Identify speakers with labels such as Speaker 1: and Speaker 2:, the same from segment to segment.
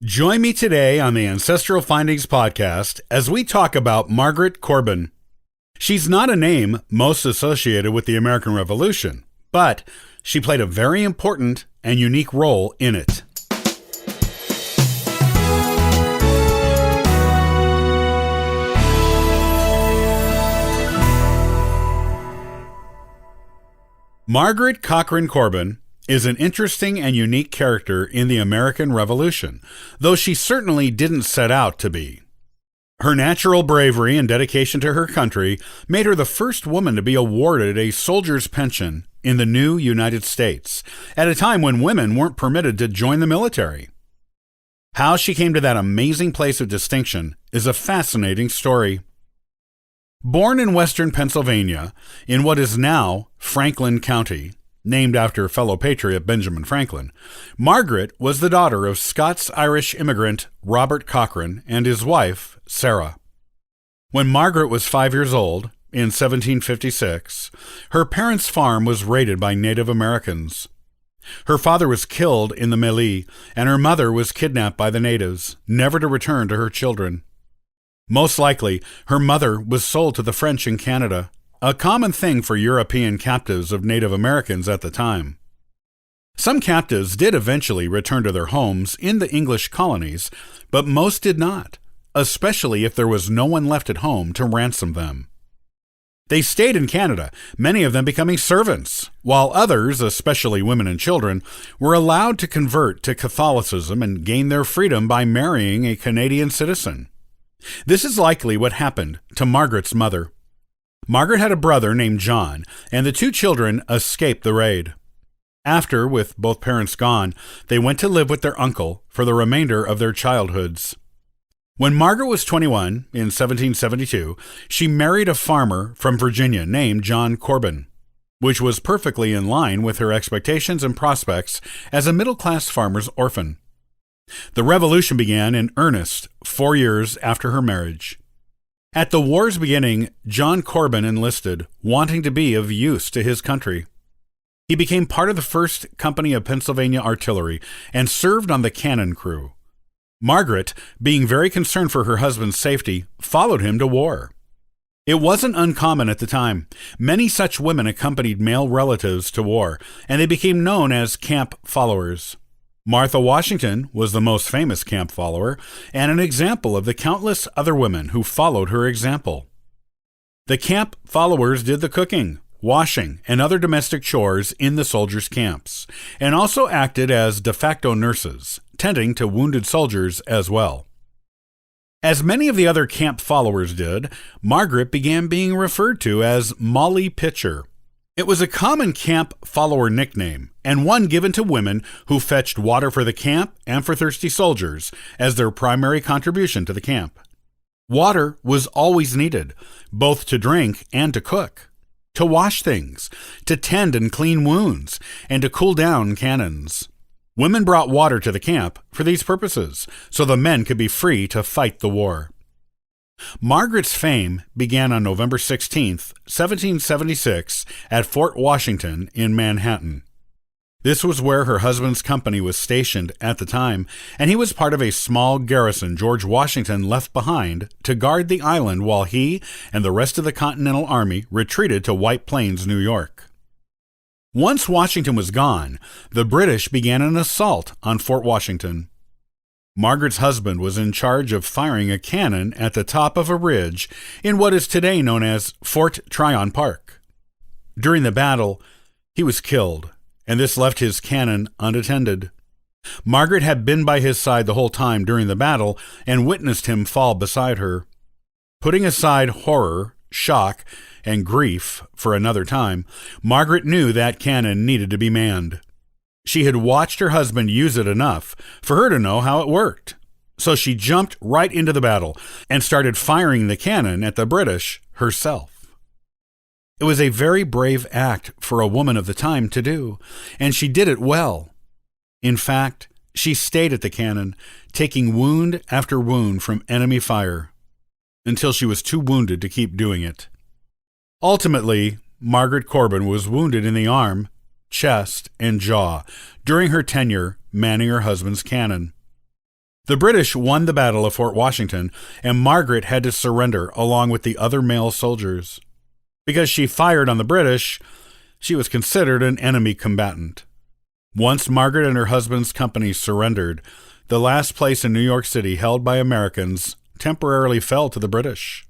Speaker 1: Join me today on the Ancestral Findings Podcast as we talk about Margaret Corbin. She's not a name most associated with the American Revolution, but she played a very important and unique role in it. Margaret Corbin is an interesting and unique character in the American Revolution, though she certainly didn't set out to be. Her natural bravery and dedication to her country made her the first woman to be awarded a soldier's pension in the new United States, at a time when women weren't permitted to join the military. How she came to that amazing place of distinction is a fascinating story. Born in western Pennsylvania, in what is now Franklin County, named after fellow patriot Benjamin Franklin, Margaret was the daughter of Scots-Irish immigrant Robert Cochrane and his wife, Sarah. When Margaret was 5 years old, in 1756, her parents' farm was raided by Native Americans. Her father was killed in the melee, and her mother was kidnapped by the natives, never to return to her children. Most likely, her mother was sold to the French in Canada, a common thing for European captives of Native Americans at the time. Some captives did eventually return to their homes in the English colonies, but most did not, especially if there was no one left at home to ransom them. They stayed in Canada, many of them becoming servants, while others, especially women and children, were allowed to convert to Catholicism and gain their freedom by marrying a Canadian citizen. This is likely what happened to Margaret's mother. Margaret had a brother named John, and the two children escaped the raid. After, with both parents gone, they went to live with their uncle for the remainder of their childhoods. When Margaret was 21, in 1772, she married a farmer from Virginia named John Corbin, which was perfectly in line with her expectations and prospects as a middle-class farmer's orphan. The Revolution began in earnest 4 years after her marriage. At the war's beginning, John Corbin enlisted, wanting to be of use to his country. He became part of the 1st Company of Pennsylvania Artillery and served on the cannon crew. Margaret, being very concerned for her husband's safety, followed him to war. It wasn't uncommon at the time. Many such women accompanied male relatives to war, and they became known as camp followers. Martha Washington was the most famous camp follower and an example of the countless other women who followed her example. The camp followers did the cooking, washing, and other domestic chores in the soldiers' camps, and also acted as de facto nurses, tending to wounded soldiers as well. As many of the other camp followers did, Margaret began being referred to as Molly Pitcher. It was a common camp follower nickname, and one given to women who fetched water for the camp and for thirsty soldiers as their primary contribution to the camp. Water was always needed, both to drink and to cook, to wash things, to tend and clean wounds, and to cool down cannons. Women brought water to the camp for these purposes, so the men could be free to fight the war. Margaret's fame began on November 16, 1776, at Fort Washington in Manhattan. This was where her husband's company was stationed at the time, and he was part of a small garrison George Washington left behind to guard the island while he and the rest of the Continental Army retreated to White Plains, New York. Once Washington was gone, the British began an assault on Fort Washington. Margaret's husband was in charge of firing a cannon at the top of a ridge in what is today known as Fort Tryon Park. During the battle, he was killed, and this left his cannon unattended. Margaret had been by his side the whole time during the battle and witnessed him fall beside her. Putting aside horror, shock, and grief for another time, Margaret knew that cannon needed to be manned. She had watched her husband use it enough for her to know how it worked. So she jumped right into the battle and started firing the cannon at the British herself. It was a very brave act for a woman of the time to do, and she did it well. In fact, she stayed at the cannon, taking wound after wound from enemy fire, until she was too wounded to keep doing it. Ultimately, Margaret Corbin was wounded in the arm, chest, and jaw during her tenure manning her husband's cannon. The British won the Battle of Fort Washington, and Margaret had to surrender along with the other male soldiers. Because she fired on the British, she was considered an enemy combatant. Once Margaret and her husband's company surrendered, the last place in New York City held by Americans temporarily fell to the British.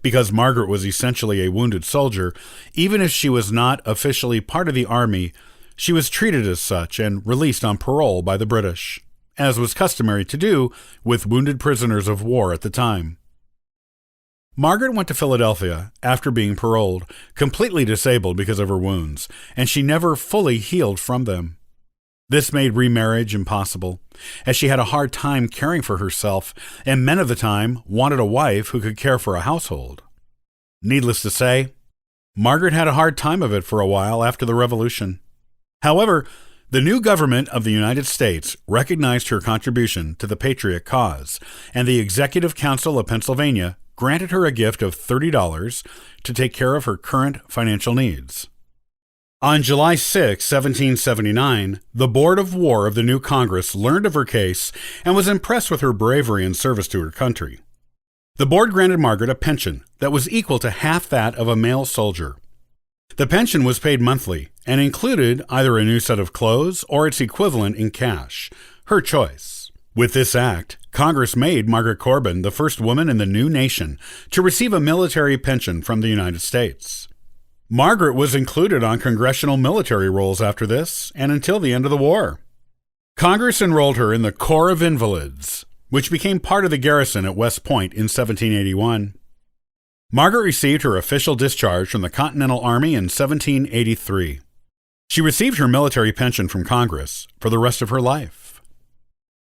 Speaker 1: Because Margaret was essentially a wounded soldier, even if she was not officially part of the army, she was treated as such and released on parole by the British, as was customary to do with wounded prisoners of war at the time. Margaret went to Philadelphia after being paroled, completely disabled because of her wounds, and she never fully healed from them. This made remarriage impossible, as she had a hard time caring for herself, and men of the time wanted a wife who could care for a household. Needless to say, Margaret had a hard time of it for a while after the Revolution. However, the new government of the United States recognized her contribution to the Patriot cause, and the Executive Council of Pennsylvania granted her a gift of $30 to take care of her current financial needs. On July 6, 1779, the Board of War of the new Congress learned of her case and was impressed with her bravery and service to her country. The board granted Margaret a pension that was equal to half that of a male soldier. The pension was paid monthly and included either a new set of clothes or its equivalent in cash, her choice. With this act, Congress made Margaret Corbin the first woman in the new nation to receive a military pension from the United States. Margaret was included on congressional military rolls after this and until the end of the war. Congress enrolled her in the Corps of Invalids, which became part of the garrison at West Point in 1781. Margaret received her official discharge from the Continental Army in 1783. She received her military pension from Congress for the rest of her life.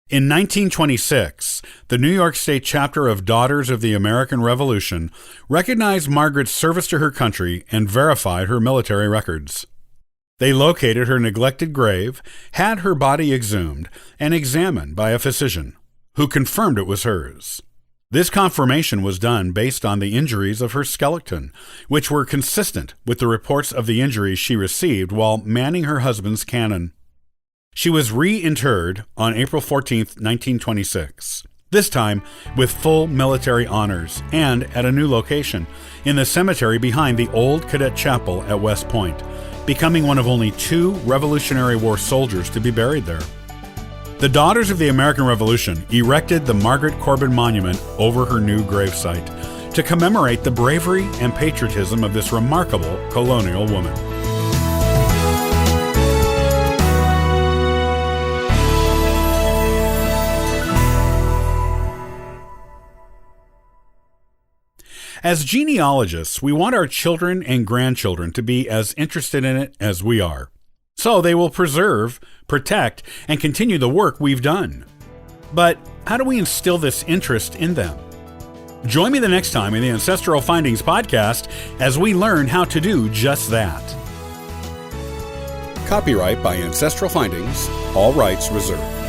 Speaker 1: In 1926, the New York State chapter of Daughters of the American Revolution recognized Margaret's service to her country and verified her military records. They located her neglected grave, had her body exhumed, and examined by a physician, who confirmed it was hers. This confirmation was done based on the injuries of her skeleton, which were consistent with the reports of the injuries she received while manning her husband's cannon. She was reinterred on April 14, 1926, this time with full military honors and at a new location, in the cemetery behind the old cadet chapel at West Point, becoming one of only 2 Revolutionary War soldiers to be buried there. The Daughters of the American Revolution erected the Margaret Corbin Monument over her new gravesite to commemorate the bravery and patriotism of this remarkable colonial woman. As genealogists, we want our children and grandchildren to be as interested in it as we are, so they will preserve, protect, and continue the work we've done. But how do we instill this interest in them? Join me the next time in the Ancestral Findings Podcast as we learn how to do just that. Copyright by Ancestral Findings, all rights reserved.